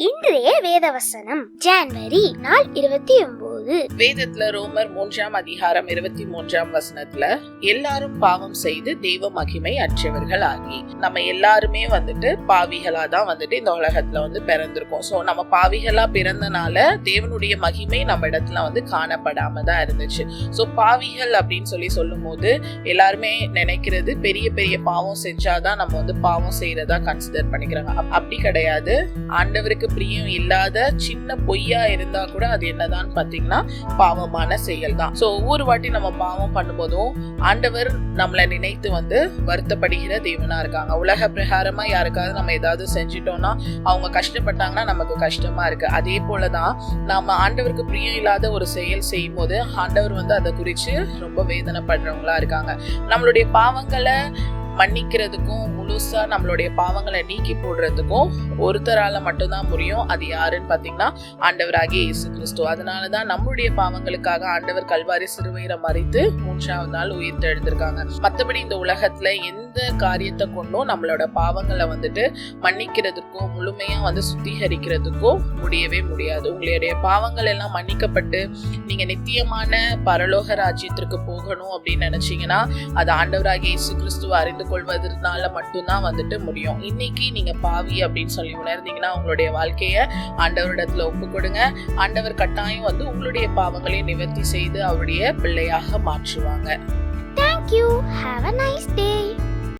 இன்றைய வேதவசனம் ஜனவரி நாள் 29. வேதத்துல ரோமர் 3ஆம் அதிகாரம் 23ஆம் வசனத்துல எல்லாரும் பாவம் செய்து தெய்வ மகிமை அற்றவர்கள் ஆகி, நம்ம எல்லாருமே பாவிகளா தான் இந்த உலகத்துல பிறந்திருக்கோம். சோ நம்ம பாவிகளா பிறந்தனால தேவனுடைய மகிமை நம்ம இடத்துல காணப்படாம தான் இருந்துச்சு. சோ பாவிகள் அப்படின்னு சொல்லும் போது எல்லாருமே நினைக்கிறது பெரிய பெரிய பாவம் செஞ்சாதான் நம்ம பாவம் செய்யறதா கன்சிடர் பண்ணிக்கிறாங்க. அப்படி கிடையாது. ஆண்டவருக்கு பிரியம் இல்லாத சின்ன பொய்யா இருந்தா கூட அது என்னதான் பாத்தீங்கன்னா பாவமான செயல் தான். சோ ஒவ்வொரு வாட்டி நம்ம பாவம் பண்ணும்போதும் ஆண்டவர் நம்மளை நினைத்து வருத்தப்படுகிற தேவனா இருக்காங்க. உலக பிரகாரமா யாருக்காவது நம்ம ஏதாவது செஞ்சிட்டோம்னா அவங்க கஷ்டப்பட்டாங்கன்னா நமக்கு கஷ்டமா இருக்கு. அதே போலதான் நாம ஆண்டவருக்கு பிரியம் இல்லாத ஒரு செயல் செய்யும் போது ஆண்டவர் அதை குறிச்சு ரொம்ப வேதனைப்படுறவங்களா இருக்காங்க. நம்மளுடைய பாவங்களை மன்னிக்கிறதுக்கும் முழுசா நம்மளுடைய பாவங்களை நீக்கி போடுறதுக்கும் ஒருத்தரால மட்டும்தான் முடியும். அது யாருன்னு பாத்தீங்கன்னா ஆண்டவராகிய இயேசு கிறிஸ்து. அதனாலதான் நம்மளுடைய பாவங்களுக்காக ஆண்டவர் கல்வாரி சிலுவையில மரித்து 3ஆவது நாள் உயிர் தெழுந்திருக்காங்க. மத்தபடி இந்த உலகத்துல எந்த காரியத்தை கொண்டும் நம்மளோட பாவங்களை மன்னிக்கிறதுக்கும் முழுமையா சுத்திகரிக்கிறதுக்கும் முடியவே முடியாது. உங்களுடைய பாவங்கள் எல்லாம் மன்னிக்கப்பட்டு நீங்க நித்தியமான பரலோக ராஜ்யத்திற்கு போகணும் அப்படின்னு நினைச்சீங்கன்னா அது ஆண்டவராகிய இயேசு கிறிஸ்துவ அறிந்து கொள்வதனால மட்டும்தான் முடியும். இன்னைக்கு நீங்க பாவி அப்படின்னு சொல்லி உணர்ந்தீங்கன்னா உங்களுடைய வாழ்க்கைய ஆண்டவரிடத்துல ஒப்பு கொடுங்க. ஆண்டவர் கட்டாயம் உங்களுடைய பாவங்களை நிவர்த்தி செய்து அவருடைய பிள்ளையாக மாற்றுவாங்க. Thank you. Have a nice day.